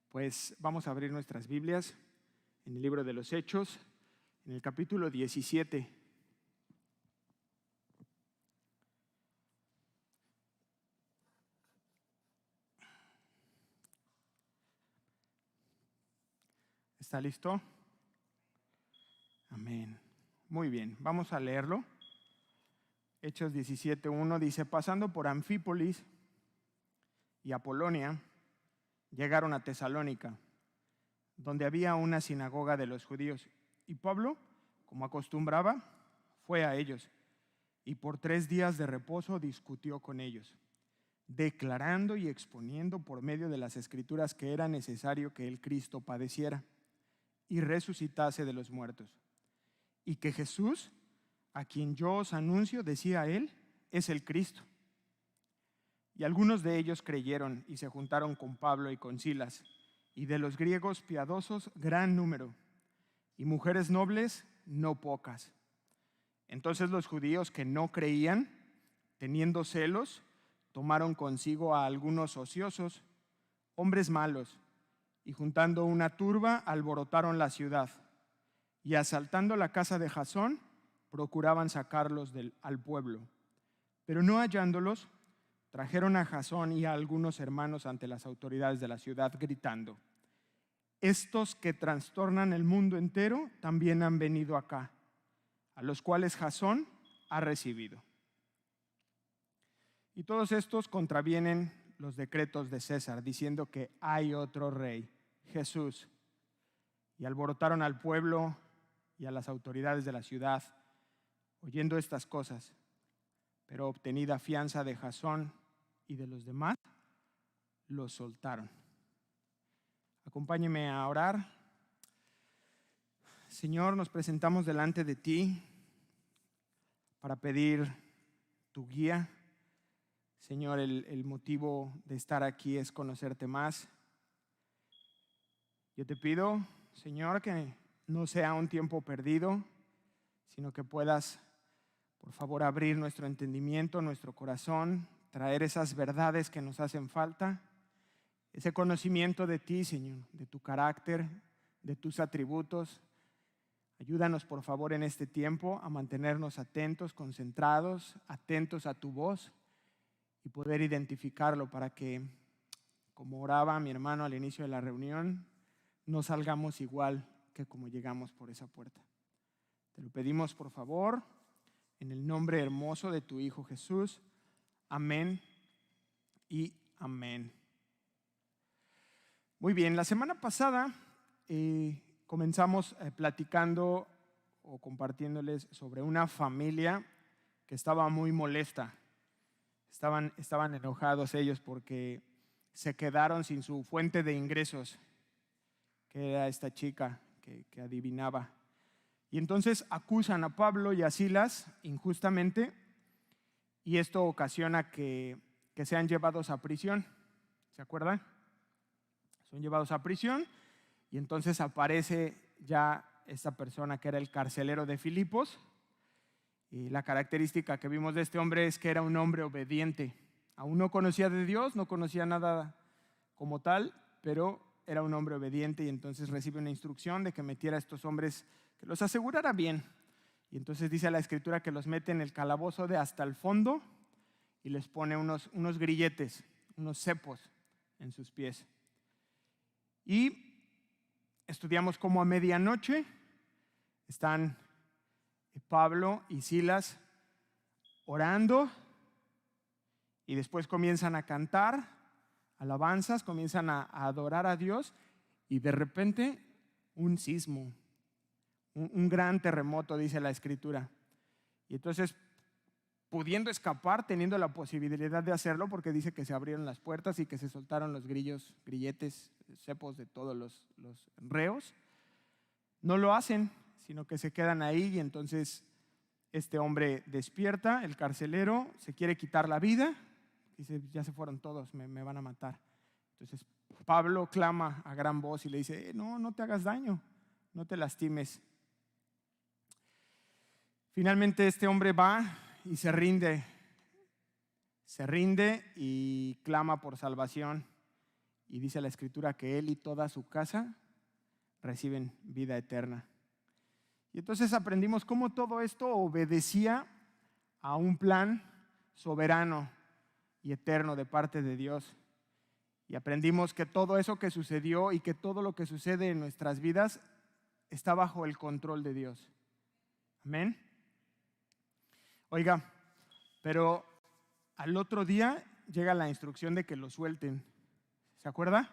Pues vamos a abrir nuestras Biblias en el libro de los Hechos, en el capítulo 17. ¿Está listo? Amén. Muy bien, vamos a leerlo. Hechos 17:1 dice: pasando por Anfípolis y Apolonia, llegaron a Tesalónica, donde había una sinagoga de los judíos. Y Pablo, como acostumbraba, fue a ellos, y por 3 días de reposo discutió con ellos, declarando y exponiendo por medio de las Escrituras que era necesario que el Cristo padeciera y resucitase de los muertos, y que Jesús, a quien yo os anuncio, decía él, es el Cristo. Y algunos de ellos creyeron y se juntaron con Pablo y con Silas, y de los griegos piadosos gran número, y mujeres nobles no pocas. Entonces los judíos que no creían, teniendo celos, tomaron consigo a algunos ociosos, hombres malos, y juntando una turba alborotaron la ciudad, y asaltando la casa de Jasón, procuraban sacarlos al pueblo. Pero no hallándolos, trajeron a Jasón y a algunos hermanos ante las autoridades de la ciudad, gritando: estos que trastornan el mundo entero también han venido acá, a los cuales Jasón ha recibido. Y todos estos contravienen los decretos de César, diciendo que hay otro rey, Jesús. Y alborotaron al pueblo y a las autoridades de la ciudad, oyendo estas cosas. Pero obtenida fianza de Jasón y de los demás, los soltaron. Acompáñeme a orar. Señor, nos presentamos delante de ti para pedir tu guía. Señor, el motivo de estar aquí es conocerte más. Yo te pido, Señor, que no sea un tiempo perdido, sino que puedas, por favor, abrir nuestro entendimiento, nuestro corazón, traer esas verdades que nos hacen falta, ese conocimiento de ti, Señor, de tu carácter, de tus atributos. Ayúdanos, por favor, en este tiempo a mantenernos atentos, concentrados, atentos a tu voz y poder identificarlo para que, como oraba mi hermano al inicio de la reunión, no salgamos igual que como llegamos por esa puerta. Te lo pedimos, por favor, en el nombre hermoso de tu Hijo Jesús. Amén y amén. Muy bien, la semana pasada comenzamos platicando o compartiéndoles sobre una familia que estaba muy molesta. Estaban enojados ellos porque se quedaron sin su fuente de ingresos, que era esta chica que adivinaba. Y entonces acusan a Pablo y a Silas injustamente, y esto ocasiona que sean llevados a prisión. ¿Se acuerdan? Son llevados a prisión y entonces aparece ya esta persona que era el carcelero de Filipos. Y la característica que vimos de este hombre es que era un hombre obediente. Aún no conocía de Dios, no conocía nada como tal, pero era un hombre obediente, y entonces recibe una instrucción de que metiera a estos hombres, que los asegurara bien. Y entonces dice la Escritura que los mete en el calabozo de hasta el fondo y les pone unos grilletes, unos cepos en sus pies. Y estudiamos cómo a medianoche están Pablo y Silas orando, y después comienzan a cantar alabanzas, comienzan a adorar a Dios, y de repente un sismo, un gran terremoto, dice la Escritura. Y entonces, pudiendo escapar, teniendo la posibilidad de hacerlo, porque dice que se abrieron las puertas y que se soltaron los grilletes, cepos de todos los reos, no lo hacen, sino que se quedan ahí. Y entonces este hombre despierta, el carcelero, se quiere quitar la vida, dice: ya se fueron todos, me van a matar. Entonces Pablo clama a gran voz y le dice: no te hagas daño, no te lastimes. Finalmente este hombre va y se rinde y clama por salvación. y dice la Escritura que él y toda su casa reciben vida eterna. Y entonces aprendimos cómo todo esto obedecía a un plan soberano y eterno de parte de Dios. Y aprendimos que todo eso que sucedió y que todo lo que sucede en nuestras vidas está bajo el control de Dios. Amén. Oiga, pero al otro día llega la instrucción de que lo suelten. ¿Se acuerda?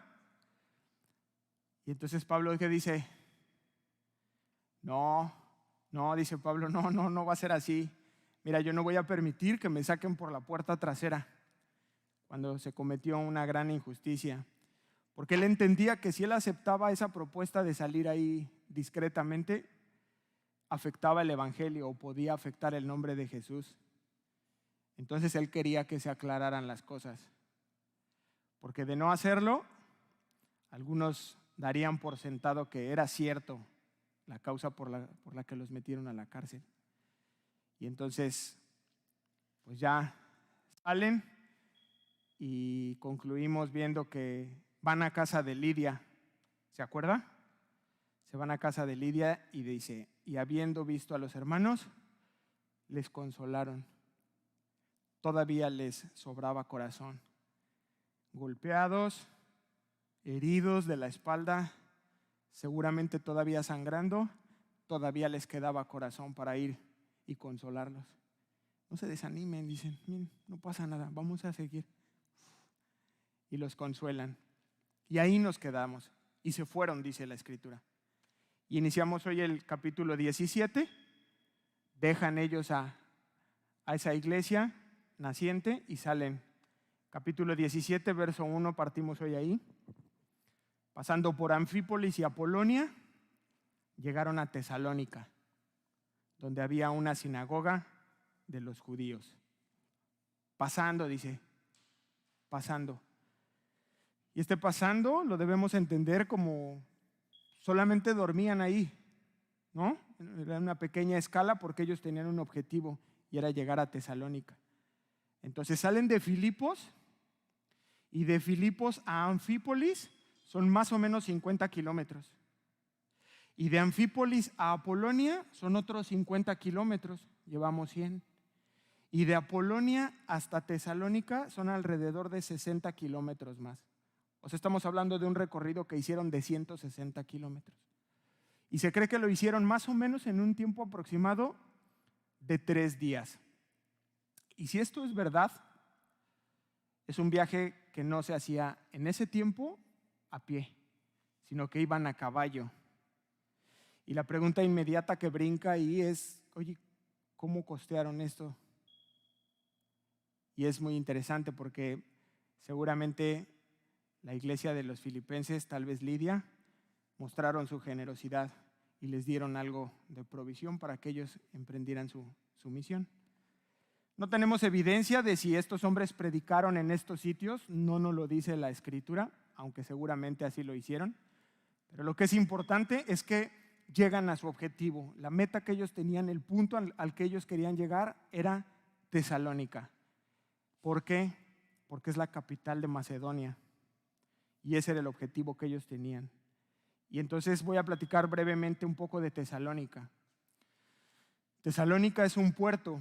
Y entonces Pablo, ¿qué dice? No, dice Pablo, no va a ser así. Mira, yo no voy a permitir que me saquen por la puerta trasera cuando se cometió una gran injusticia. Porque él entendía que si él aceptaba esa propuesta de salir ahí discretamente, afectaba el evangelio o podía afectar el nombre de Jesús. Entonces él quería que se aclararan las cosas. Porque de no hacerlo, algunos darían por sentado que era cierto la causa por la que los metieron a la cárcel. Y entonces, pues ya salen y concluimos viendo que van a casa de Lidia. ¿Se acuerda? Se van a casa de Lidia y dice, y habiendo visto a los hermanos, les consolaron. Todavía les sobraba corazón. Golpeados, heridos de la espalda, seguramente todavía sangrando, todavía les quedaba corazón para ir y consolarlos. No se desanimen, dicen, miren, no pasa nada, vamos a seguir. Y los consuelan. Y ahí nos quedamos. Y se fueron, dice la Escritura. Y iniciamos hoy el capítulo 17. Dejan ellos a esa iglesia naciente y salen. Capítulo 17, verso 1, partimos hoy ahí. Pasando por Anfípolis y Apolonia, llegaron a Tesalónica, donde había una sinagoga de los judíos. Pasando, dice, pasando. Y este pasando lo debemos entender como solamente dormían ahí, ¿no? Era una pequeña escala porque ellos tenían un objetivo y era llegar a Tesalónica. Entonces salen de Filipos y de Filipos a Anfípolis son más o menos 50 kilómetros. Y de Anfípolis a Apolonia son otros 50 kilómetros, llevamos 100. Y de Apolonia hasta Tesalónica son alrededor de 60 kilómetros más. O sea, estamos hablando de un recorrido que hicieron de 160 kilómetros. Y se cree que lo hicieron más o menos en un tiempo aproximado de 3 días. Y si esto es verdad, es un viaje que no se hacía en ese tiempo a pie, sino que iban a caballo. Y la pregunta inmediata que brinca ahí es, oye, ¿cómo costearon esto? Y es muy interesante porque seguramente la iglesia de los filipenses, tal vez Lidia, mostraron su generosidad y les dieron algo de provisión para que ellos emprendieran su misión. No tenemos evidencia de si estos hombres predicaron en estos sitios, no nos lo dice la Escritura, aunque seguramente así lo hicieron. Pero lo que es importante es que llegan a su objetivo. La meta que ellos tenían, el punto al que ellos querían llegar era Tesalónica. ¿Por qué? Porque es la capital de Macedonia. Y ese era el objetivo que ellos tenían. Y entonces voy a platicar brevemente un poco de Tesalónica. Tesalónica es un puerto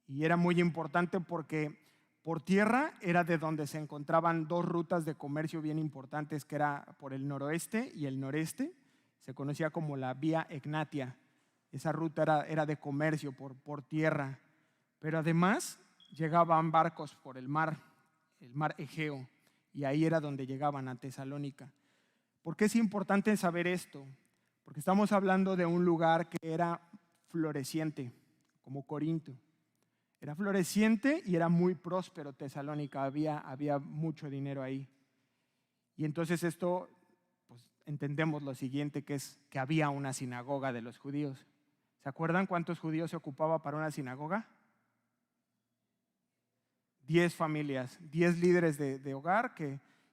y era muy importante porque por tierra era de donde se encontraban 2 rutas de comercio bien importantes, que era por el noroeste y el noreste. Se conocía como la Vía Egnatia. Esa ruta era de comercio por tierra. Pero además llegaban barcos por el mar Egeo. Y ahí era donde llegaban a Tesalónica. ¿Por qué es importante saber esto? Porque estamos hablando de un lugar que era floreciente, como Corinto. Era floreciente y era muy próspero Tesalónica, había mucho dinero ahí. Y entonces esto, pues entendemos lo siguiente, que es que había una sinagoga de los judíos. ¿Se acuerdan cuántos judíos se ocupaba para una sinagoga? 10 familias, 10 líderes de hogar,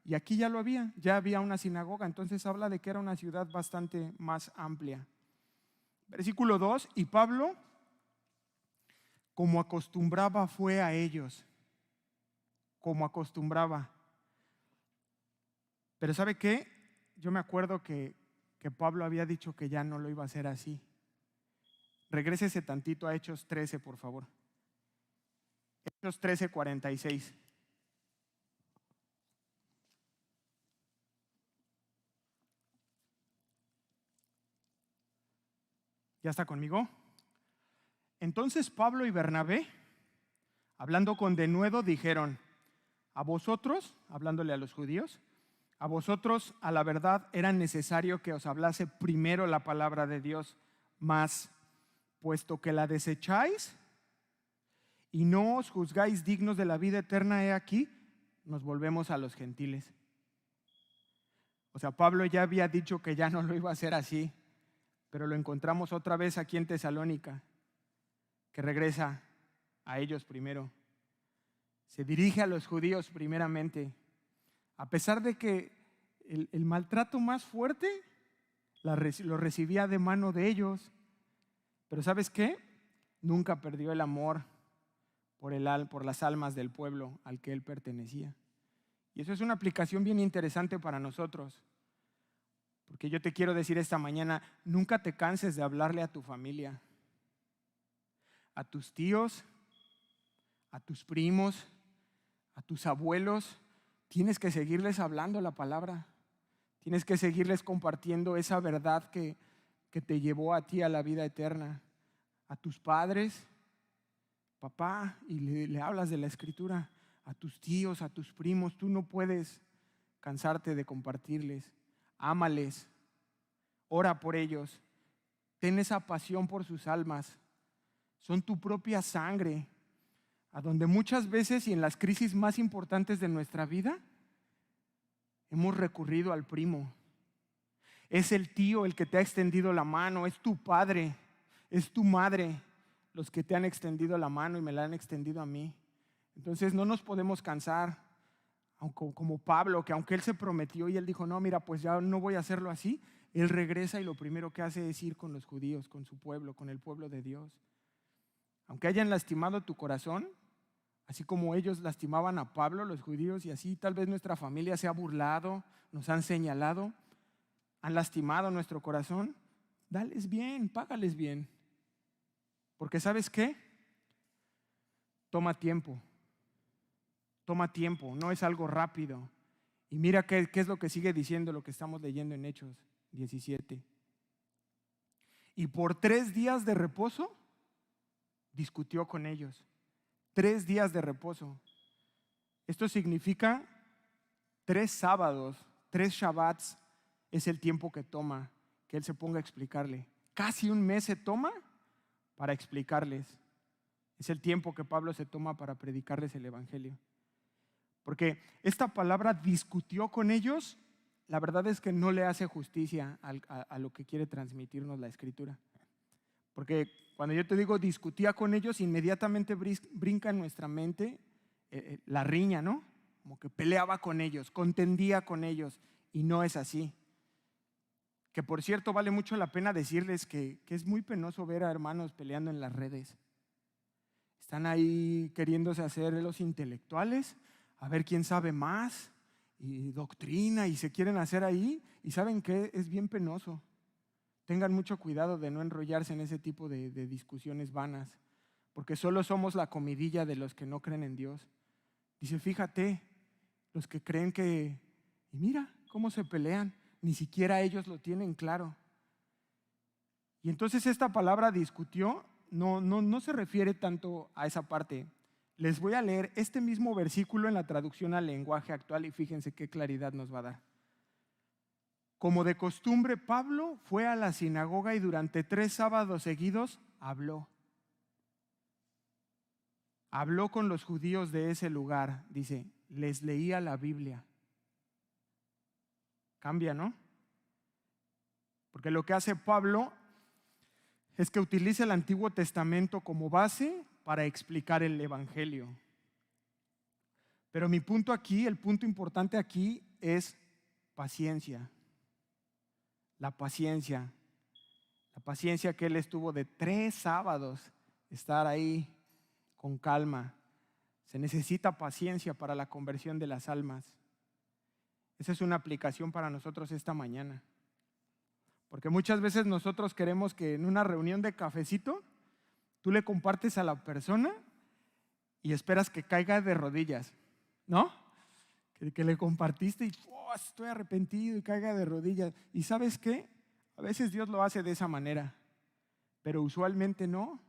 y aquí ya había una sinagoga, entonces habla de que era una ciudad bastante más amplia. Versículo 2, y Pablo, como acostumbraba, fue a ellos, como acostumbraba. Pero ¿sabe qué? Yo me acuerdo que Pablo había dicho que ya no lo iba a hacer así. Regrésese tantito a Hechos 13, por favor. Hechos 13, 46. ¿Ya está conmigo? Entonces Pablo y Bernabé, hablando con denuedo, dijeron: a vosotros, hablándole a los judíos, a vosotros a la verdad era necesario que os hablase primero la palabra de Dios, mas puesto que la desecháis y no os juzgáis dignos de la vida eterna, he aquí, nos volvemos a los gentiles. O sea, Pablo ya había dicho que ya no lo iba a hacer así, pero lo encontramos otra vez aquí en Tesalónica, que regresa a ellos primero. Se dirige a los judíos primeramente, a pesar de que el maltrato más fuerte lo recibía de mano de ellos. Pero ¿sabes qué? Nunca perdió el amor por las almas del pueblo al que él pertenecía. Y eso es una aplicación bien interesante para nosotros. Porque yo te quiero decir esta mañana, nunca te canses de hablarle a tu familia, a tus tíos, a tus primos, a tus abuelos. Tienes que seguirles hablando la palabra. Tienes que seguirles compartiendo esa verdad que te llevó a ti a la vida eterna. A tus padres, papá, y le hablas de la Escritura. A tus tíos, a tus primos, tú no puedes cansarte de compartirles. Ámales, ora por ellos, ten esa pasión por sus almas. Son tu propia sangre, a donde muchas veces y en las crisis más importantes de nuestra vida hemos recurrido al primo. Es el tío el que te ha extendido la mano, es tu padre, es tu madre los que te han extendido la mano y me la han extendido a mí. Entonces no nos podemos cansar, como Pablo, que aunque él se prometió y él dijo, no, mira, pues ya no voy a hacerlo así, él regresa y lo primero que hace es ir con los judíos, con su pueblo, con el pueblo de Dios. Aunque hayan lastimado tu corazón, así como ellos lastimaban a Pablo, los judíos, y así tal vez nuestra familia se ha burlado, nos han señalado, han lastimado nuestro corazón, dales bien, págales bien. Porque ¿sabes qué? Toma tiempo, no es algo rápido. Y mira qué es lo que sigue diciendo lo que estamos leyendo en Hechos 17. Y por 3 días de reposo discutió con ellos. 3 días de reposo. Esto significa 3 sábados, 3 shabbats es el tiempo que toma que él se ponga a explicarle. Casi un mes se toma para explicarles. Es el tiempo que Pablo se toma para predicarles el evangelio. Porque esta palabra discutió con ellos, la verdad es que no le hace justicia a lo que quiere transmitirnos la Escritura. Porque cuando yo te digo discutía con ellos, inmediatamente brinca en nuestra mente la riña, ¿no? Como que peleaba con ellos, contendía con ellos, y no es así. Que por cierto vale mucho la pena decirles que es muy penoso ver a hermanos peleando en las redes. Están ahí queriéndose hacer los intelectuales, a ver quién sabe más, y doctrina, y se quieren hacer ahí, y ¿saben qué? Es bien penoso. Tengan mucho cuidado de no enrollarse en ese tipo de discusiones vanas, porque solo somos la comidilla de los que no creen en Dios. Dice, fíjate, los que creen que, y mira cómo se pelean, ni siquiera ellos lo tienen claro. Y entonces esta palabra discutió no se refiere tanto a esa parte. Les voy a leer este mismo versículo en la traducción al lenguaje actual y fíjense qué claridad nos va a dar. Como de costumbre, Pablo fue a la sinagoga y durante 3 sábados seguidos habló. Habló con los judíos de ese lugar, dice, les leía la Biblia. Cambia, ¿no? Porque lo que hace Pablo es que utiliza el Antiguo Testamento como base para explicar el Evangelio. Pero mi punto aquí, el punto importante aquí es paciencia. La paciencia que él estuvo de 3 sábados, estar ahí con calma. Se necesita paciencia para la conversión de las almas. Esa es una aplicación para nosotros esta mañana. Porque muchas veces nosotros queremos que en una reunión de cafecito tú le compartes a la persona y esperas que caiga de rodillas, ¿no? Que le compartiste y estoy arrepentido y caiga de rodillas. ¿Y sabes qué? A veces Dios lo hace de esa manera, pero usualmente no.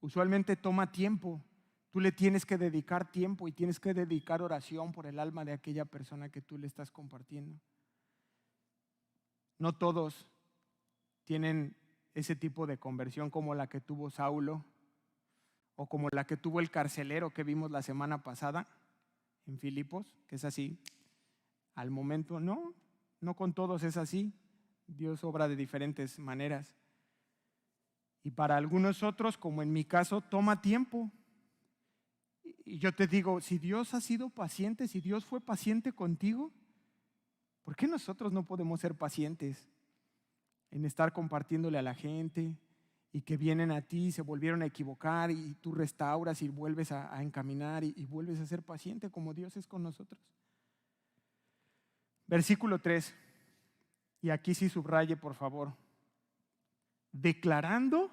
Usualmente toma tiempo. Tú le tienes que dedicar tiempo y tienes que dedicar oración por el alma de aquella persona que tú le estás compartiendo. No todos tienen ese tipo de conversión como la que tuvo Saulo o como la que tuvo el carcelero que vimos la semana pasada en Filipos, que es así. Al momento no con todos es así. Dios obra de diferentes maneras. Y para algunos otros, como en mi caso, toma tiempo. Y yo te digo, si Dios ha sido paciente, si Dios fue paciente contigo, ¿por qué nosotros no podemos ser pacientes en estar compartiéndole a la gente y que vienen a ti, se volvieron a equivocar y tú restauras y vuelves a encaminar y vuelves a ser paciente como Dios es con nosotros? Versículo 3, y aquí sí subraye por favor. Declarando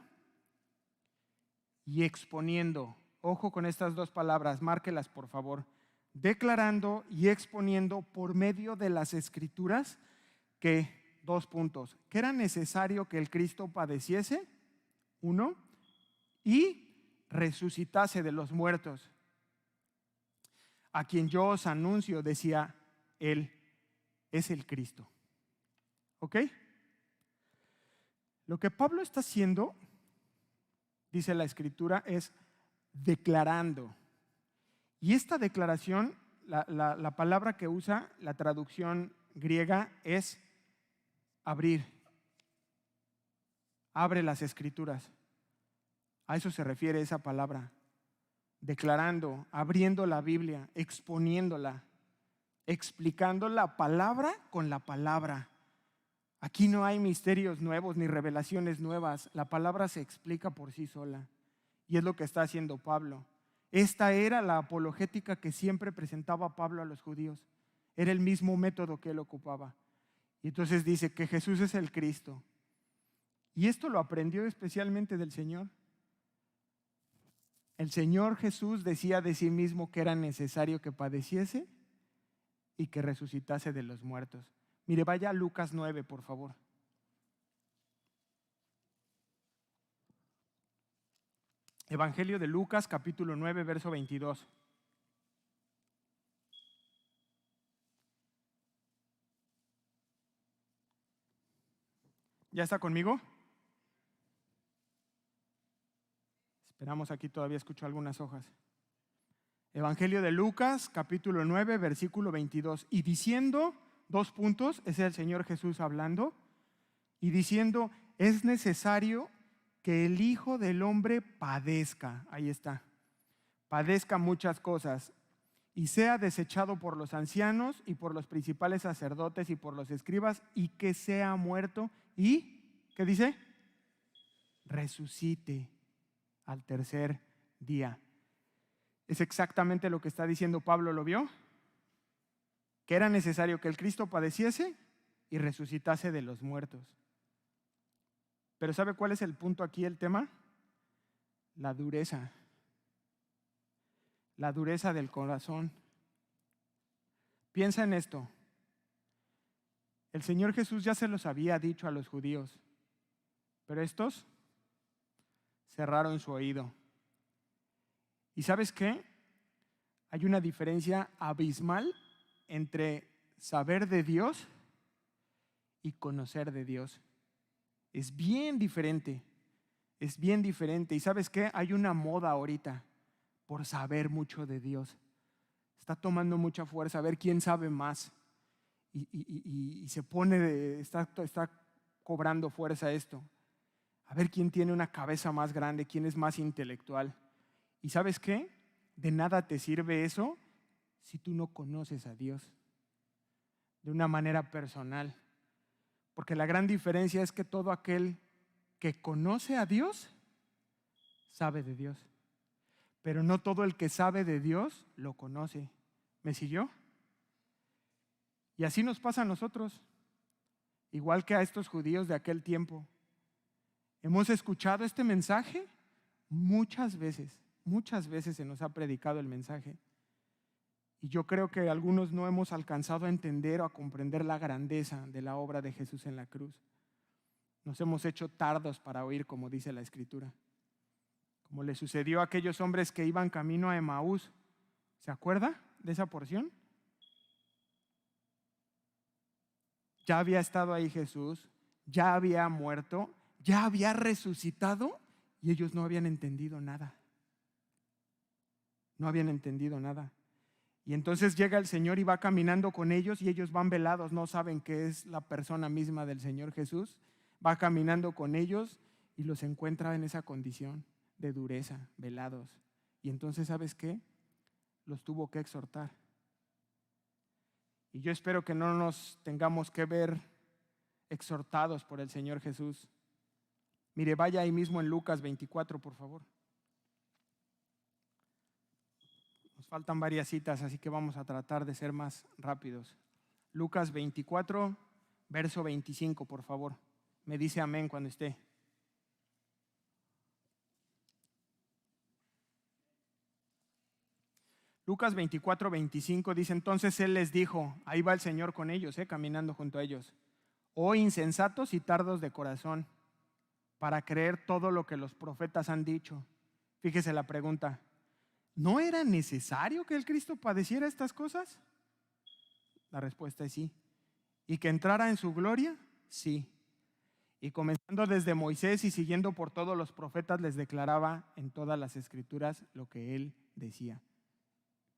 y exponiendo. Ojo con estas dos palabras, márquelas por favor. Declarando y exponiendo por medio de las Escrituras que, 2 puntos, que era necesario que el Cristo padeciese, 1, y resucitase de los muertos, a quien yo os anuncio, decía él, es el Cristo. ¿Ok? Lo que Pablo está haciendo, dice la Escritura, es declarando. Y esta declaración, la palabra que usa, la traducción griega, es abrir. Abre las Escrituras. A eso se refiere esa palabra. Declarando, abriendo la Biblia, exponiéndola, explicando la palabra con la palabra. Aquí no hay misterios nuevos ni revelaciones nuevas. La palabra se explica por sí sola. Y es lo que está haciendo Pablo. Esta era la apologética que siempre presentaba Pablo a los judíos. Era el mismo método que él ocupaba. Y entonces dice que Jesús es el Cristo. Y esto lo aprendió especialmente del Señor. El Señor Jesús decía de sí mismo que era necesario que padeciese y que resucitase de los muertos. Mire, vaya a Lucas 9, por favor. Evangelio de Lucas, capítulo 9, verso 22. ¿Ya está conmigo? Esperamos, aquí todavía escucho algunas hojas. Evangelio de Lucas, capítulo 9, versículo 22. Y diciendo, 2 puntos, ese es el Señor Jesús hablando, y diciendo, es necesario que el Hijo del Hombre padezca, ahí está, padezca muchas cosas, y sea desechado por los ancianos y por los principales sacerdotes y por los escribas, y que sea muerto, y, ¿qué dice? Resucite al tercer día. Es exactamente lo que está diciendo Pablo, ¿lo vio? Que era necesario que el Cristo padeciese y resucitase de los muertos. Pero ¿sabe cuál es el punto aquí, el tema? La dureza. La dureza del corazón. Piensa en esto. El Señor Jesús ya se los había dicho a los judíos, pero estos cerraron su oído. ¿Y sabes qué? Hay una diferencia abismal entre saber de Dios y conocer de Dios. Es bien diferente. Es bien diferente. ¿Y sabes qué? Hay una moda ahorita por saber mucho de Dios. Está tomando mucha fuerza a ver quién sabe más. Y se pone, está cobrando fuerza esto. A ver quién tiene una cabeza más grande, quién es más intelectual. ¿Y sabes qué? De nada te sirve eso si tú no conoces a Dios de una manera personal. Porque la gran diferencia es que todo aquel que conoce a Dios sabe de Dios. Pero no todo el que sabe de Dios lo conoce. ¿Me siguió? Y así nos pasa a nosotros, igual que a estos judíos de aquel tiempo. Hemos escuchado este mensaje muchas veces se nos ha predicado el mensaje. Y yo creo que algunos no hemos alcanzado a entender o a comprender la grandeza de la obra de Jesús en la cruz. Nos hemos hecho tardos para oír, como dice la Escritura. Como le sucedió a aquellos hombres que iban camino a Emaús. ¿Se acuerda de esa porción? Ya había estado ahí Jesús, ya había muerto, ya había resucitado y ellos no habían entendido nada. No habían entendido nada. Y entonces llega el Señor y va caminando con ellos y ellos van velados, no saben que es la persona misma del Señor Jesús. Va caminando con ellos y los encuentra en esa condición de dureza, velados. Y entonces, ¿sabes qué? Los tuvo que exhortar. Y yo espero que no nos tengamos que ver exhortados por el Señor Jesús. Mire, vaya ahí mismo en Lucas 24, por favor. Nos faltan varias citas, así que vamos a tratar de ser más rápidos. Lucas 24, verso 25, por favor. Me dice amén cuando esté. Lucas 24, 25 dice, entonces Él les dijo, ahí va el Señor con ellos, caminando junto a ellos. Oh insensatos y tardos de corazón, para creer todo lo que los profetas han dicho. Fíjese la pregunta, ¿no era necesario que el Cristo padeciera estas cosas? La respuesta es sí. ¿Y que entrara en su gloria? Sí. Y comenzando desde Moisés y siguiendo por todos los profetas, les declaraba en todas las Escrituras lo que Él decía.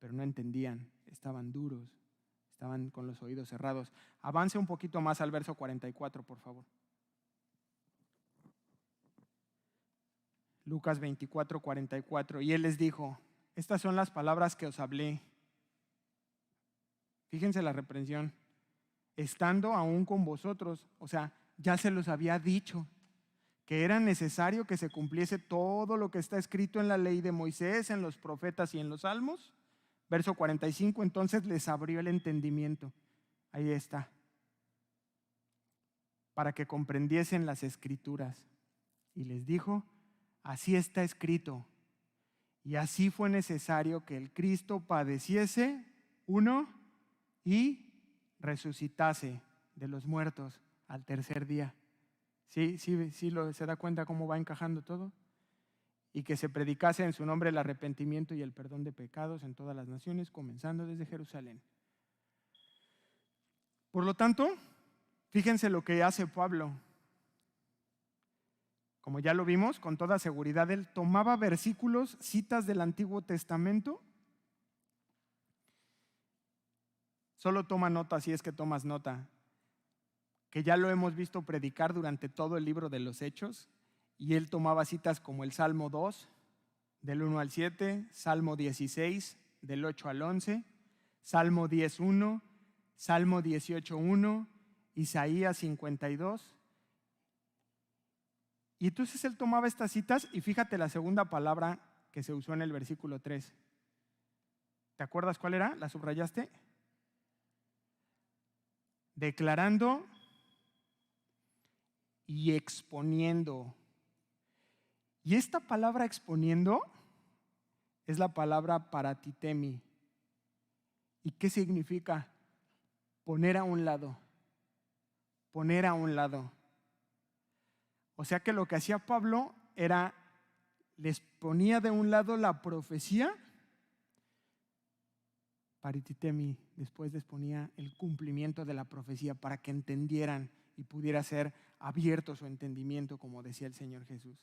Pero no entendían, estaban duros, estaban con los oídos cerrados. Avance un poquito más al verso 44, por favor. Lucas 24, 44. Y Él les dijo, estas son las palabras que os hablé. Fíjense la reprensión. Estando aún con vosotros, o sea, ya se los había dicho que era necesario que se cumpliese todo lo que está escrito en la ley de Moisés, en los profetas y en los salmos. Verso 45, entonces les abrió el entendimiento. Ahí está. Para que comprendiesen las Escrituras. Y les dijo, así está escrito. Y así fue necesario que el Cristo padeciese, uno, y resucitase de los muertos al tercer día. ¿Sí se da cuenta cómo va encajando todo? Y que se predicase en su nombre el arrepentimiento y el perdón de pecados en todas las naciones, comenzando desde Jerusalén. Por lo tanto, fíjense lo que hace Pablo. Como ya lo vimos, con toda seguridad, él tomaba versículos, citas del Antiguo Testamento. Solo toma nota si es que tomas nota, que ya lo hemos visto predicar durante todo el libro de los Hechos. Y él tomaba citas como el Salmo 2, del 1 al 7, Salmo 16, del 8 al 11, Salmo 10:1, Salmo 18:1, Isaías 52. Y entonces él tomaba estas citas y fíjate la segunda palabra que se usó en el versículo 3. ¿Te acuerdas cuál era? ¿La subrayaste? Declarando y exponiendo. Y esta palabra exponiendo es la palabra paratitemi. ¿Y qué significa? Poner a un lado. Poner a un lado. O sea que lo que hacía Pablo era, les ponía de un lado la profecía, paratitemi, después les ponía el cumplimiento de la profecía para que entendieran y pudiera ser abierto su entendimiento, como decía el Señor Jesús.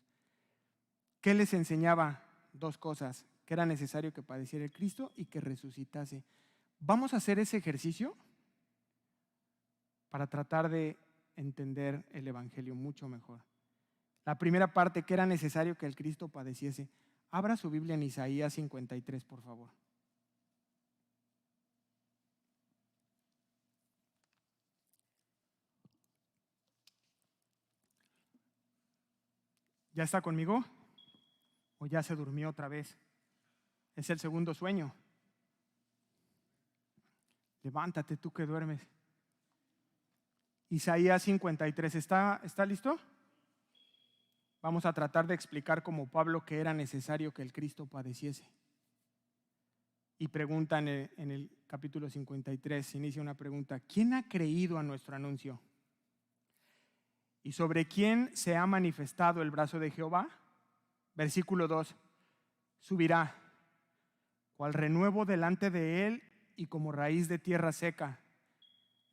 ¿Qué les enseñaba? Dos cosas, que era necesario que padeciera el Cristo y que resucitase. Vamos a hacer ese ejercicio para tratar de entender el Evangelio mucho mejor. La primera parte, que era necesario que el Cristo padeciese. Abra su Biblia en Isaías 53, por favor. ¿Ya está conmigo? ¿O ya se durmió otra vez? Es el segundo sueño. Levántate tú que duermes. Isaías 53. ¿Está listo? Vamos a tratar de explicar como Pablo que era necesario que el Cristo padeciese. Y pregunta en el capítulo 53, inicia una pregunta: ¿quién ha creído a nuestro anuncio? ¿Y sobre quién se ha manifestado el brazo de Jehová? Versículo 2, subirá, cual renuevo delante de él y como raíz de tierra seca.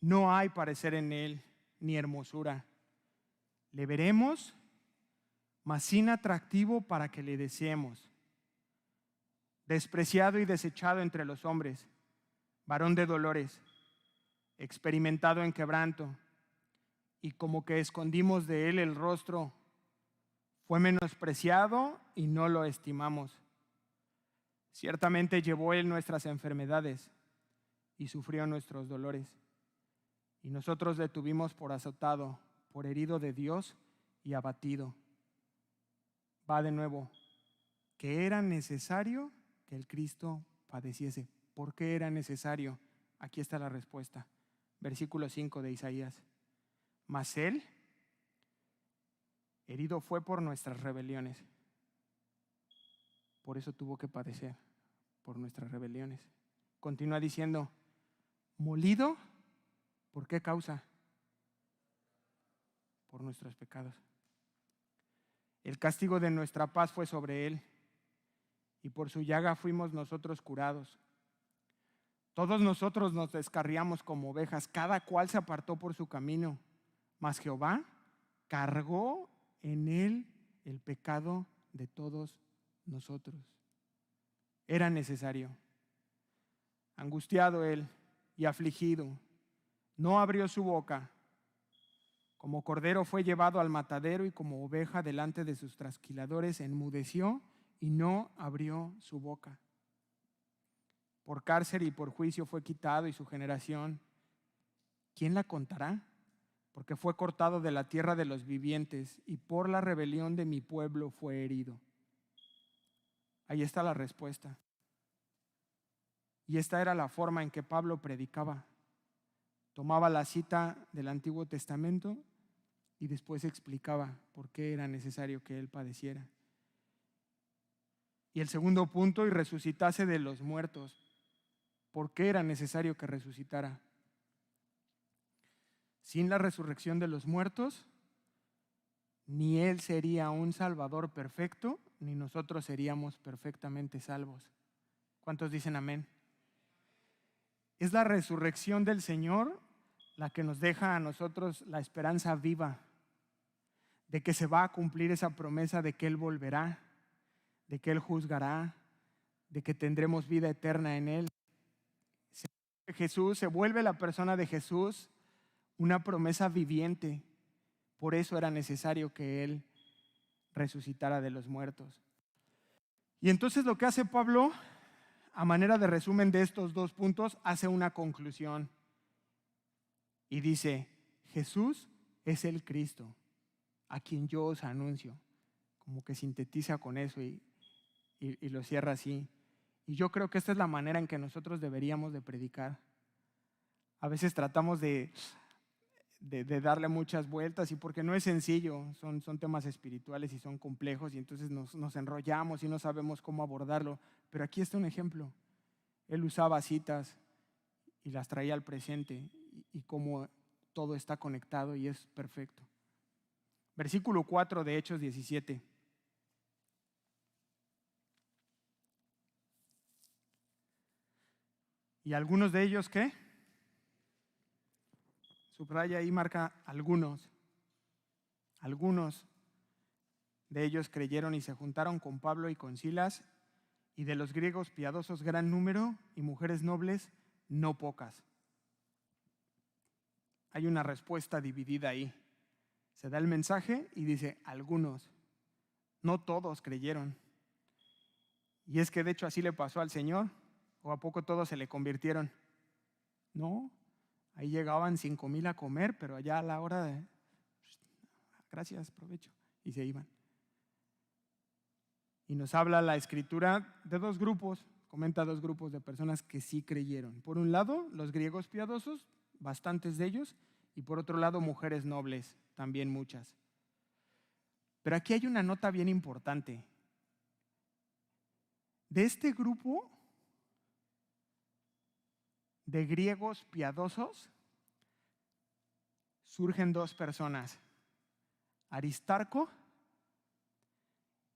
No hay parecer en él, ni hermosura. Le veremos, mas sin atractivo para que le deseemos. Despreciado y desechado entre los hombres, varón de dolores, experimentado en quebranto, y como que escondimos de él el rostro, fue menospreciado y no lo estimamos. Ciertamente llevó él nuestras enfermedades y sufrió nuestros dolores. Y nosotros le tuvimos por azotado, por herido de Dios y abatido. Va de nuevo, que era necesario que el Cristo padeciese. ¿Por qué era necesario? Aquí está la respuesta. Versículo 5 de Isaías. Mas él, herido fue por nuestras rebeliones. Por eso tuvo que padecer, por nuestras rebeliones. Continúa diciendo, molido, ¿por qué causa? Por nuestros pecados. El castigo de nuestra paz fue sobre él, y por su llaga fuimos nosotros curados. Todos nosotros nos descarriamos como ovejas, cada cual se apartó por su camino, mas Jehová cargó en él el pecado de todos nosotros. Era necesario. Angustiado él y afligido, no abrió su boca. Como cordero fue llevado al matadero y como oveja delante de sus trasquiladores enmudeció y no abrió su boca. Por cárcel y por juicio fue quitado y su generación, ¿quién la contará? Porque fue cortado de la tierra de los vivientes y por la rebelión de mi pueblo fue herido. Ahí está la respuesta. Y esta era la forma en que Pablo predicaba. Tomaba la cita del Antiguo Testamento y después explicaba por qué era necesario que él padeciera. Y el segundo punto, y resucitase de los muertos. ¿Por qué era necesario que resucitara? Sin la resurrección de los muertos, ni él sería un salvador perfecto, ni nosotros seríamos perfectamente salvos. ¿Cuántos dicen amén? Es la resurrección del Señor la que nos deja a nosotros la esperanza viva de que se va a cumplir esa promesa de que Él volverá, de que Él juzgará, de que tendremos vida eterna en Él. Jesús, se vuelve la persona de Jesús una promesa viviente. Por eso era necesario que Él resucitara de los muertos. Y entonces lo que hace Pablo, a manera de resumen de estos dos puntos, hace una conclusión. Y dice, Jesús es el Cristo, a quien yo os anuncio. Como que sintetiza con eso y lo cierra así. Y yo creo que esta es la manera en que nosotros deberíamos de predicar. A veces tratamos de darle muchas vueltas y porque no es sencillo, son temas espirituales y son complejos y entonces nos enrollamos y no sabemos cómo abordarlo. Pero aquí está un ejemplo. Él usaba citas y las traía al presente y cómo todo está conectado y es perfecto. Versículo 4 de Hechos 17. ¿Y algunos de ellos qué? Subraya ahí, marca algunos. Algunos de ellos creyeron y se juntaron con Pablo y con Silas, y de los griegos piadosos gran número y mujeres nobles no pocas. Hay una respuesta dividida ahí. Se da el mensaje y dice algunos. No todos creyeron. Y es que de hecho así le pasó al Señor. ¿O a poco todos se le convirtieron? No. Ahí llegaban 5,000 a comer, pero allá a la hora de gracias, provecho, y se iban. Y nos habla la Escritura de dos grupos, comenta dos grupos de personas que sí creyeron. Por un lado, los griegos piadosos, bastantes de ellos, Y por otro lado, mujeres nobles, también muchas. Pero aquí hay una nota bien importante. De este grupo de griegos piadosos surgen dos personas, Aristarco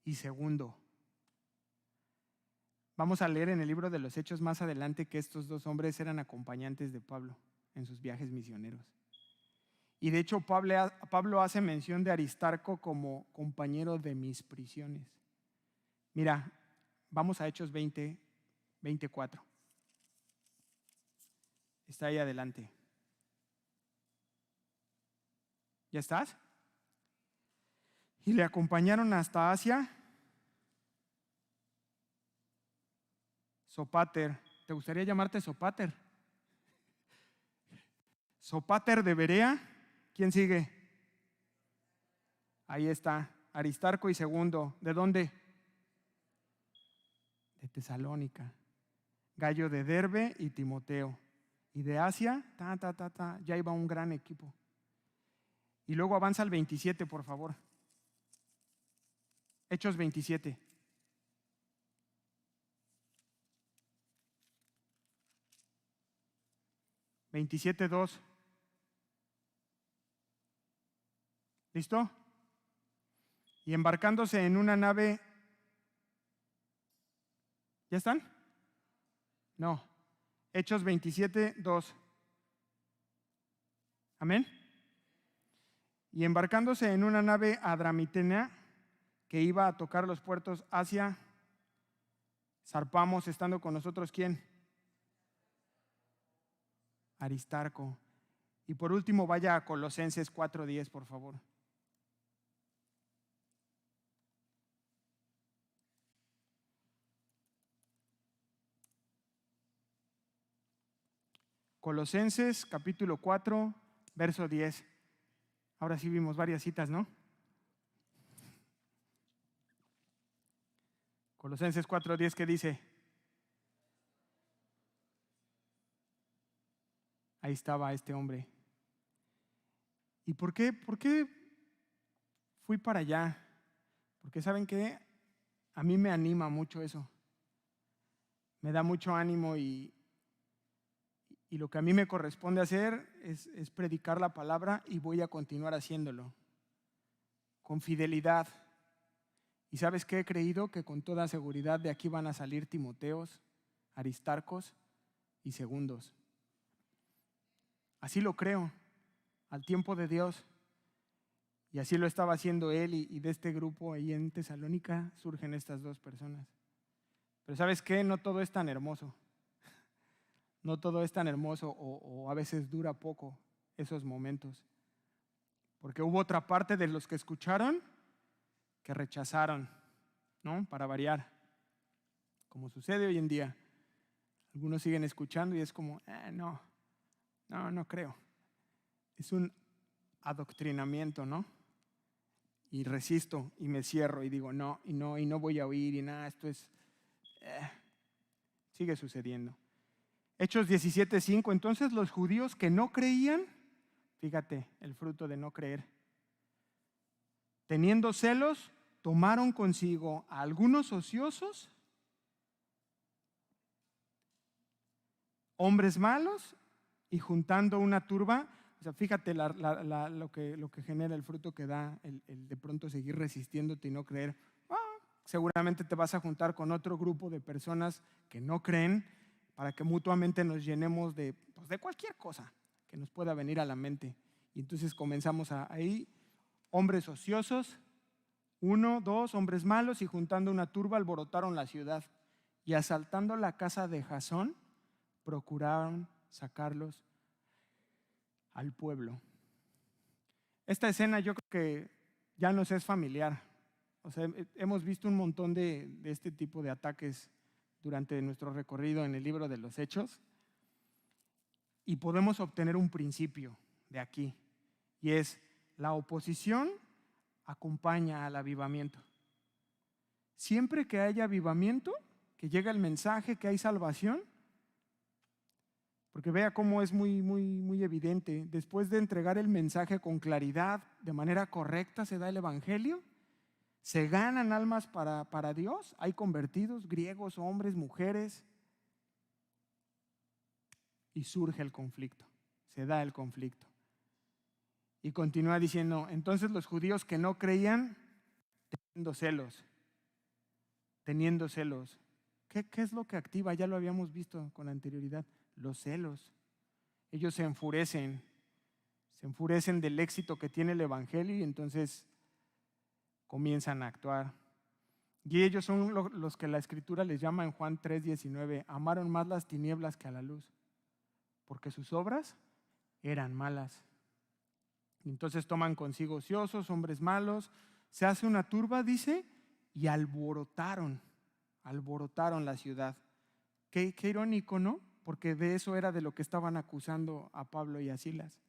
y Segundo. Vamos a leer en el libro de los Hechos más adelante que estos dos hombres eran acompañantes de Pablo en sus viajes misioneros. Y de hecho Pablo hace mención de Aristarco como compañero de mis prisiones. Mira, vamos a Hechos 20, 24. Está ahí adelante. ¿Ya estás? Y le acompañaron hasta Asia Sópater. ¿Te gustaría llamarte Sópater? Sópater de Berea. ¿Quién sigue? Ahí está, Aristarco y Segundo. ¿De dónde? De Tesalónica. Gallo de Derbe y Timoteo. Y de Asia, ya iba un gran equipo. Y luego avanza al 27, por favor. Hechos 27. $27:2. ¿Listo? Y embarcándose en una nave. ¿Ya están? No. Hechos 27:2. Amén. Y embarcándose en una nave adramitena que iba a tocar los puertos Asia, zarpamos estando con nosotros, ¿quién? Aristarco. Y por último, vaya a Colosenses 4:10, por favor. Colosenses capítulo 4, verso 10. Ahora sí vimos varias citas, ¿no? Colosenses 4:10, ¿qué dice? Ahí estaba este hombre. ¿Y por qué fui para allá? Porque ¿saben qué? A mí me anima mucho eso. Me da mucho ánimo y lo que a mí me corresponde hacer es predicar la palabra y voy a continuar haciéndolo con fidelidad. ¿Y sabes qué? He creído que con toda seguridad de aquí van a salir Timoteos, Aristarcos y Segundos. Así lo creo, al tiempo de Dios. Y así lo estaba haciendo él y de este grupo ahí en Tesalónica surgen estas dos personas. Pero ¿sabes qué? No todo es tan hermoso. No todo es tan hermoso o a veces dura poco esos momentos. Porque hubo otra parte de los que escucharon que rechazaron, ¿no? Para variar, como sucede hoy en día. Algunos siguen escuchando y es como, no creo. Es un adoctrinamiento, ¿no? Y resisto y me cierro y digo, no voy a oír y nada, esto es, sigue sucediendo. Hechos 17:5, entonces los judíos que no creían, fíjate, el fruto de no creer, teniendo celos, tomaron consigo a algunos ociosos, hombres malos, y juntando una turba, o sea, fíjate lo que genera el fruto que da el de pronto seguir resistiéndote y no creer. Seguramente te vas a juntar con otro grupo de personas que no creen para que mutuamente nos llenemos de cualquier cosa que nos pueda venir a la mente. Y entonces comenzamos ahí, hombres ociosos, 1, 2, hombres malos, y juntando una turba alborotaron la ciudad y asaltando la casa de Jasón, procuraron sacarlos al pueblo. Esta escena yo creo que ya nos es familiar. O sea, hemos visto un montón de este tipo de ataques durante nuestro recorrido en el libro de los Hechos y podemos obtener un principio de aquí y es la oposición acompaña al avivamiento. Siempre que haya avivamiento, que llega el mensaje, que hay salvación, Porque vea cómo es muy evidente. Después de entregar el mensaje con claridad, de manera correcta, se da el evangelio. Se ganan almas para Dios. Hay convertidos, griegos, hombres, mujeres. Y surge el conflicto. Se da el conflicto. Y continúa diciendo, entonces los judíos que no creían, teniendo celos. ¿Qué es lo que activa? Ya lo habíamos visto con anterioridad. Los celos. Ellos se enfurecen del éxito que tiene el evangelio y entonces comienzan a actuar. Y ellos son los que la Escritura les llama en Juan 3:19, amaron más las tinieblas que a la luz, porque sus obras eran malas. Y entonces toman consigo ociosos, hombres malos, se hace una turba, dice, y alborotaron la ciudad. Qué irónico, ¿no? Porque de eso era de lo que estaban acusando a Pablo y a Silas.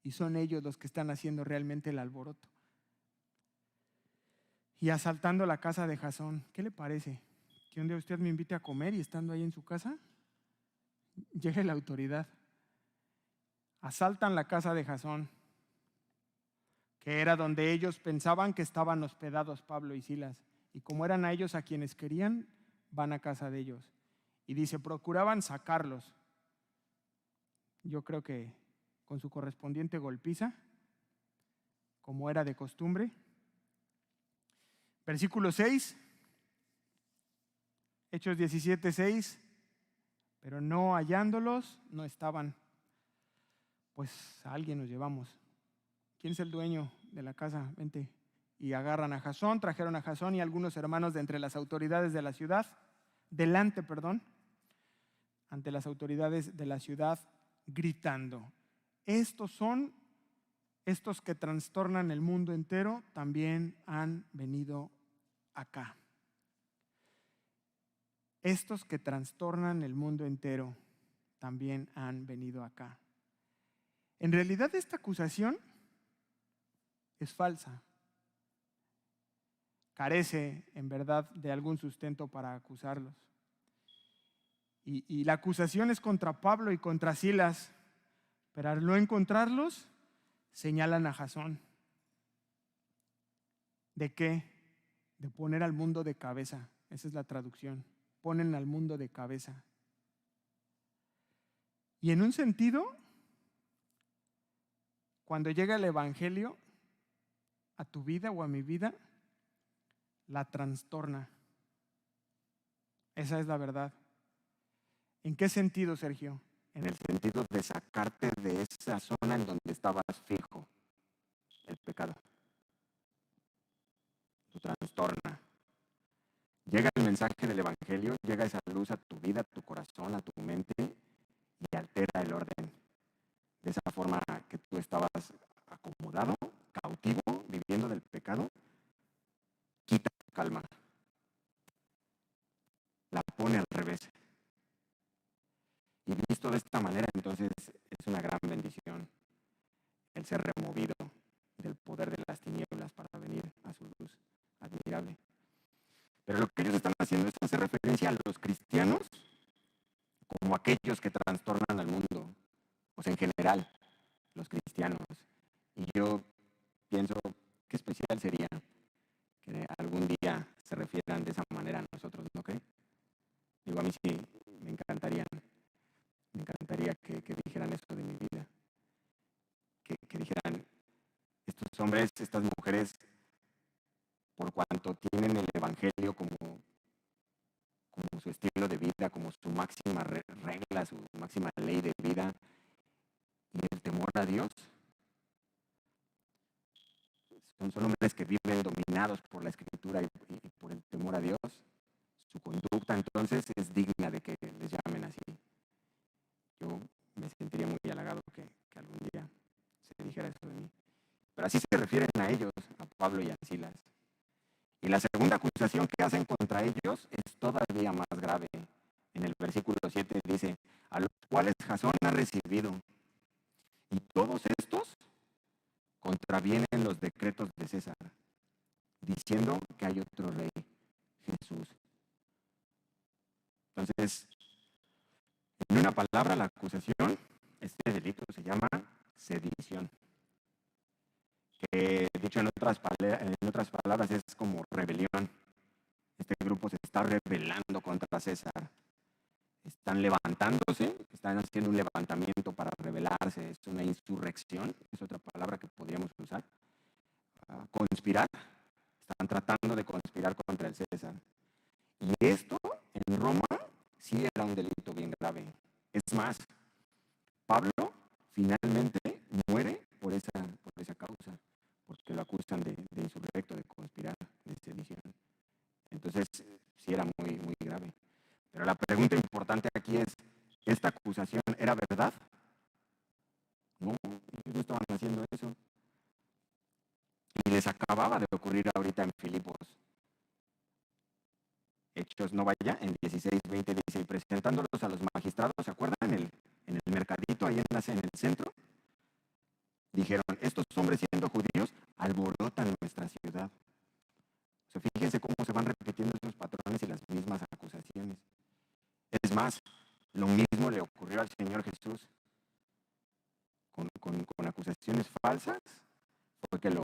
Y son ellos los que están haciendo realmente el alboroto. Y asaltando la casa de Jasón. ¿Qué le parece? Que un día usted me invite a comer y estando ahí en su casa, llegue la autoridad. Asaltan la casa de Jasón, que era donde ellos pensaban que estaban hospedados Pablo y Silas. Y como eran a ellos a quienes querían, van a casa de ellos. Y dice, procuraban sacarlos. Yo creo que con su correspondiente golpiza, como era de costumbre. Versículo 6, Hechos 17:6, pero no hallándolos, no estaban. Pues a alguien nos llevamos. ¿Quién es el dueño de la casa? Vente. Y agarran a Jasón, trajeron a Jasón y algunos hermanos de entre las autoridades de la ciudad, ante las autoridades de la ciudad, gritando, estos que trastornan el mundo entero, también han venido acá. Estos que trastornan el mundo entero, también han venido acá. En realidad esta acusación es falsa. Carece, en verdad, de algún sustento para acusarlos. Y la acusación es contra Pablo y contra Silas, pero al no encontrarlos, señalan a Jasón. ¿De qué? De poner al mundo de cabeza. Esa es la traducción. Ponen al mundo de cabeza. Y en un sentido, cuando llega el evangelio a tu vida o a mi vida, la trastorna. Esa es la verdad. ¿En qué sentido, Sergio? En el sentido de sacarte de esa zona en donde estabas fijo, el pecado. Lo trastorna. Llega el mensaje del evangelio, llega esa luz a tu vida, a tu corazón, a tu mente y altera el orden. De esa forma que tú estabas acomodado, cautivo, viviendo del pecado, quita tu calma. La pone al revés. Y visto de esta manera, entonces es una gran bendición el ser removido del poder de las tinieblas para venir a su luz admirable. Pero lo que ellos están haciendo es hacer referencia a los cristianos como aquellos que trastornan al mundo, o sea, en general, los cristianos. Y yo pienso, qué especial sería que algún día se refieran de esa manera a nosotros, ¿no cree? Digo, a mí sí me encantaría que dijeran eso de mi vida, que dijeran, estos hombres, estas mujeres, por cuanto tienen el evangelio como su estilo de vida, como su máxima regla, su máxima ley de vida, y el temor a Dios, son hombres que viven dominados por la Escritura y por el temor a Dios. Su conducta entonces es digna de que les llamen así. Yo me sentiría muy halagado que algún día se dijera eso de mí. Pero así se refieren a ellos, a Pablo y a Silas. Y la segunda acusación que hacen contra ellos es todavía más grave. En el versículo 7 dice, a los cuales Jasón ha recibido. Y todos estos contravienen los decretos de César, diciendo que hay otro rey, Jesús. Entonces, En una palabra, la acusación, este delito se llama sedición, que dicho en otras palabras es como rebelión. Este grupo se está rebelando contra César. Están levantándose, están haciendo un levantamiento para rebelarse, es una insurrección, es otra palabra que podríamos usar. Conspirar, están tratando de conspirar contra el César. Y esto en Roma sí era un delito bien grave. Es más, Pablo finalmente muere por esa causa, porque lo acusan de insurrecto, de conspirar, de sedición. Entonces, sí era muy, muy grave. Pero la pregunta importante aquí es, ¿esta acusación era verdad? No, ellos no estaban haciendo eso. Y les acababa de ocurrir ahorita en Filipos. Hechos, no vaya, en 16, 20, dice, y presentándolos a los magistrados, ¿se acuerdan? En el mercadito, ahí en el centro. Dijeron, estos hombres siendo judíos alborotan nuestra ciudad. O sea, fíjense cómo se van repitiendo esos patrones y las mismas acusaciones. Es más, lo mismo le ocurrió al Señor Jesús. Con acusaciones falsas, fue que lo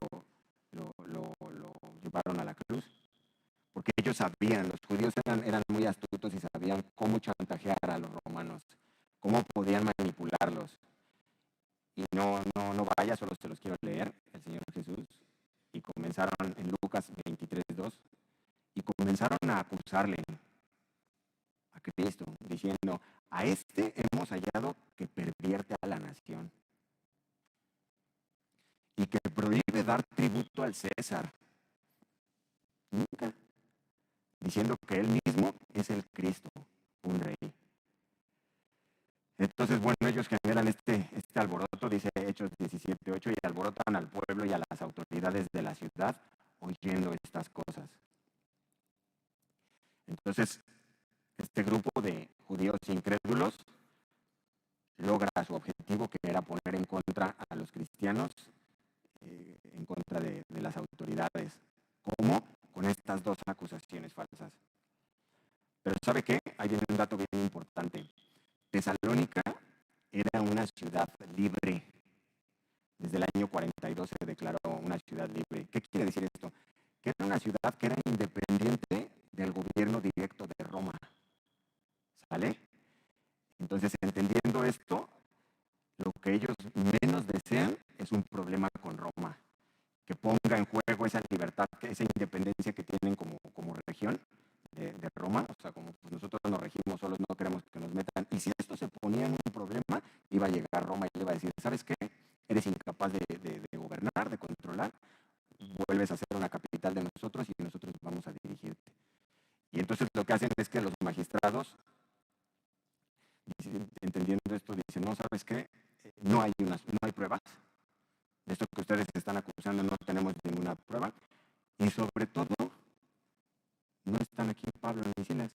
llevaron a la cruz. Porque ellos sabían, los judíos eran muy astutos y sabían cómo chantajear a los romanos, cómo podían manipularlos. Y no vaya, solo se los quiero leer, el Señor Jesús. Y comenzaron en Lucas 23:2, y comenzaron a acusarle a Cristo, diciendo, a este hemos hallado que pervierte a la nación y que prohíbe dar tributo al César. Nunca. Diciendo que él mismo es el Cristo, un rey. Entonces, bueno, ellos generan este alboroto, dice Hechos 17:8, y alborotan al pueblo y a las autoridades de la ciudad oyendo estas cosas. Entonces, este grupo de judíos incrédulos logra su objetivo, que era poner en contra a los cristianos, en contra de las autoridades. ¿Cómo? Con estas dos acusaciones falsas. Pero ¿sabe qué? Ahí viene un dato bien importante. Tesalónica era una ciudad libre. Desde el año 42 se declaró una ciudad libre. ¿Qué quiere decir esto? Que era una ciudad que era independiente del gobierno directo de Roma. ¿Sale? Entonces, entendiendo esto, lo que ellos menos desean es un problema con Roma, que ponga en juego esa libertad, esa independencia que tienen como región de Roma. O sea, como pues nosotros nos regimos solos, no queremos que nos metan. Y si esto se ponía en un problema, iba a llegar Roma y le iba a decir, ¿sabes qué? Eres incapaz de gobernar, de controlar, vuelves a ser una capital de nosotros y nosotros vamos a dirigirte. Y entonces lo que hacen es que los magistrados, entendiendo esto, dicen, no, ¿sabes qué? No hay pruebas. De esto que ustedes están acusando no tenemos ninguna prueba. Y sobre todo, no están aquí Pablo ni Silas.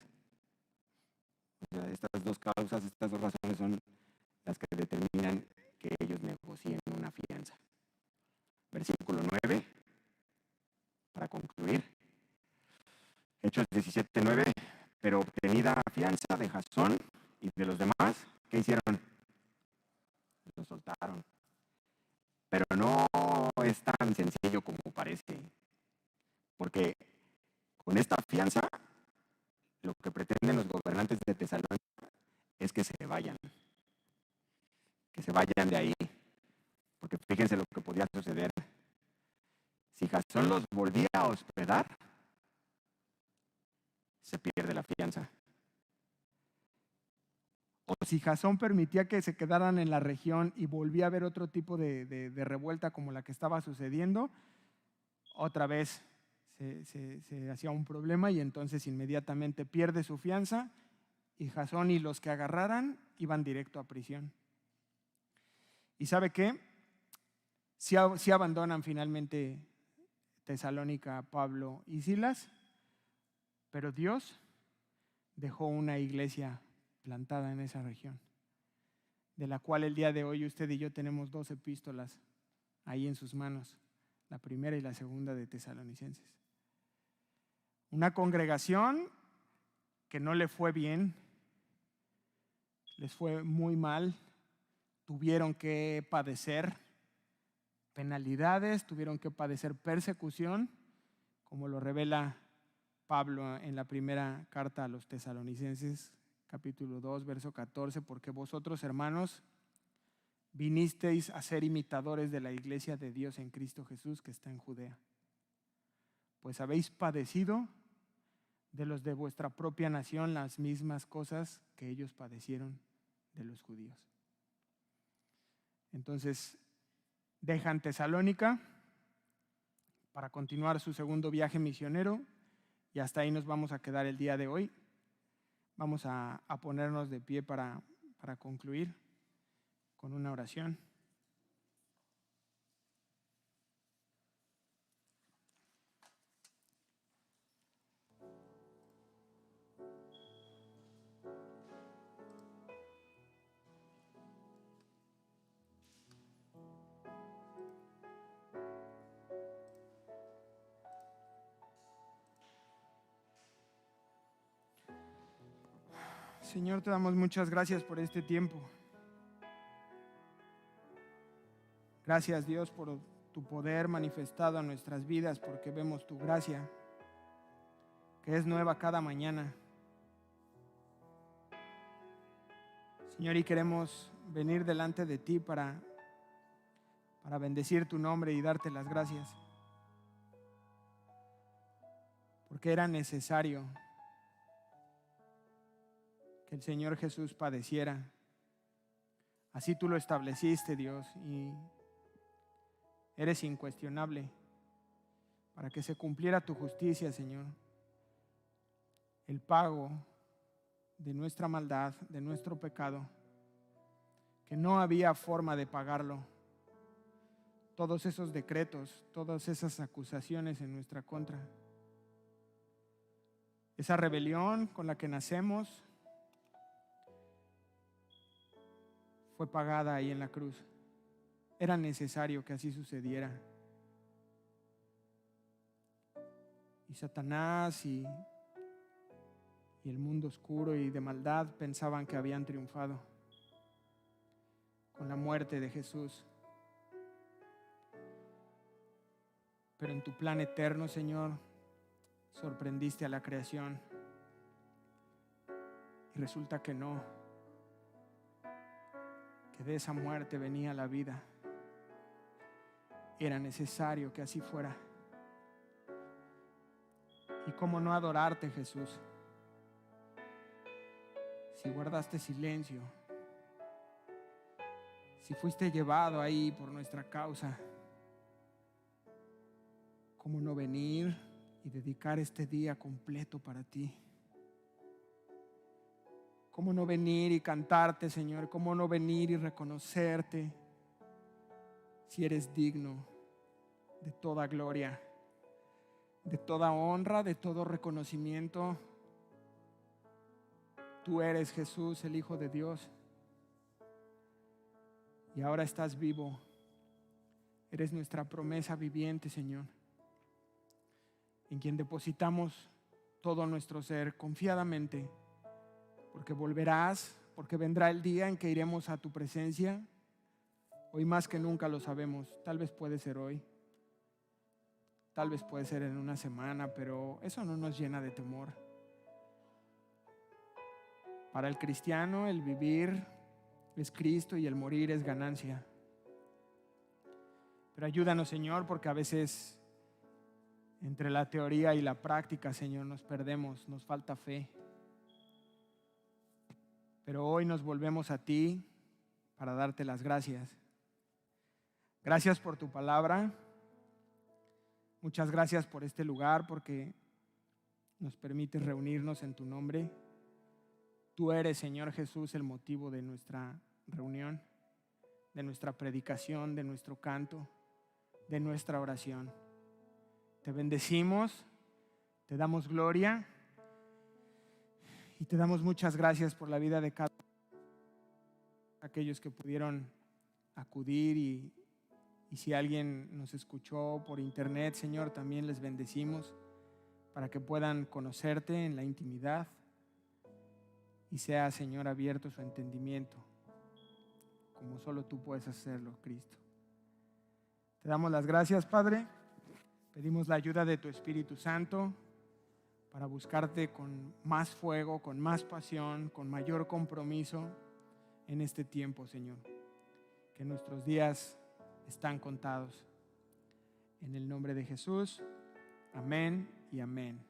O sea, estas dos causas, estas dos razones son las que determinan que ellos negocien una fianza. Versículo 9, para concluir. Hechos 17:9, pero obtenida fianza de Jasón y de los demás, ¿qué hicieron? Los soltaron. Pero no es tan sencillo como parece, porque con esta fianza, lo que pretenden los gobernantes de Tesalónica es que se vayan de ahí, porque fíjense lo que podía suceder. Si Jasón los volvía a hospedar, se pierde la fianza. O si Jasón permitía que se quedaran en la región y volvía a haber otro tipo de revuelta como la que estaba sucediendo, otra vez se hacía un problema y entonces inmediatamente pierde su fianza y Jasón y los que agarraran iban directo a prisión. ¿Y sabe qué? Sí abandonan finalmente Tesalónica, Pablo y Silas, pero Dios dejó una iglesia plantada en esa región, de la cual el día de hoy usted y yo tenemos 2 epístolas ahí en sus manos, la primera y la segunda de Tesalonicenses. Una congregación que no le fue bien, les fue muy mal, tuvieron que padecer penalidades, tuvieron que padecer persecución, como lo revela Pablo en la primera carta a los Tesalonicenses, capítulo 2, verso 14, porque vosotros, hermanos, vinisteis a ser imitadores de la iglesia de Dios en Cristo Jesús que está en Judea, pues habéis padecido de los de vuestra propia nación las mismas cosas que ellos padecieron de los judíos. Entonces, dejan Tesalónica para continuar su segundo viaje misionero y hasta ahí nos vamos a quedar el día de hoy. Vamos a ponernos de pie para concluir con una oración. Señor, te damos muchas gracias por este tiempo. Gracias, Dios, por tu poder manifestado en nuestras vidas, porque vemos tu gracia, que es nueva cada mañana. Señor, y queremos venir delante de ti para bendecir tu nombre y darte las gracias, porque era necesario que el Señor Jesús padeciera. Así tú lo estableciste, Dios, y eres incuestionable para que se cumpliera tu justicia, Señor. El pago de nuestra maldad, de nuestro pecado, que no había forma de pagarlo. Todos esos decretos, todas esas acusaciones en nuestra contra, esa rebelión con la que nacemos, fue pagada ahí en la cruz. Era necesario que así sucediera. Y Satanás y el mundo oscuro y de maldad pensaban que habían triunfado con la muerte de Jesús. Pero en tu plan eterno, Señor, sorprendiste a la creación. Y resulta que no, que de esa muerte venía la vida. Era necesario que así fuera. ¿Y cómo no adorarte, Jesús? Si guardaste silencio, si fuiste llevado ahí por nuestra causa, ¿cómo no venir y dedicar este día completo para ti? ¿Cómo no venir y cantarte, Señor? ¿Cómo no venir y reconocerte si eres digno de toda gloria, de toda honra, de todo reconocimiento? Tú eres Jesús, el Hijo de Dios, y ahora estás vivo. Eres nuestra promesa viviente, Señor, en quien depositamos todo nuestro ser confiadamente, porque volverás, porque vendrá el día en que iremos a tu presencia. Hoy más que nunca lo sabemos. Tal vez puede ser hoy, tal vez puede ser en una semana, pero eso no nos llena de temor. Para el cristiano, el vivir es Cristo y el morir es ganancia. Pero ayúdanos, Señor, porque a veces entre la teoría y la práctica, Señor, nos perdemos, nos falta fe. Pero hoy nos volvemos a ti para darte las gracias. Gracias por tu palabra. Muchas gracias por este lugar, porque nos permites reunirnos en tu nombre. Tú eres, Señor Jesús, el motivo de nuestra reunión, de nuestra predicación, de nuestro canto, de nuestra oración. Te bendecimos, te damos gloria y te damos muchas gracias por la vida de cada aquellos que pudieron acudir y si alguien nos escuchó por internet, Señor, también les bendecimos para que puedan conocerte en la intimidad y sea, Señor, abierto su entendimiento, como solo tú puedes hacerlo, Cristo. Te damos las gracias, Padre. Pedimos la ayuda de tu Espíritu Santo para buscarte con más fuego, con más pasión, con mayor compromiso en este tiempo, Señor. Que nuestros días están contados. En el nombre de Jesús, amén y amén.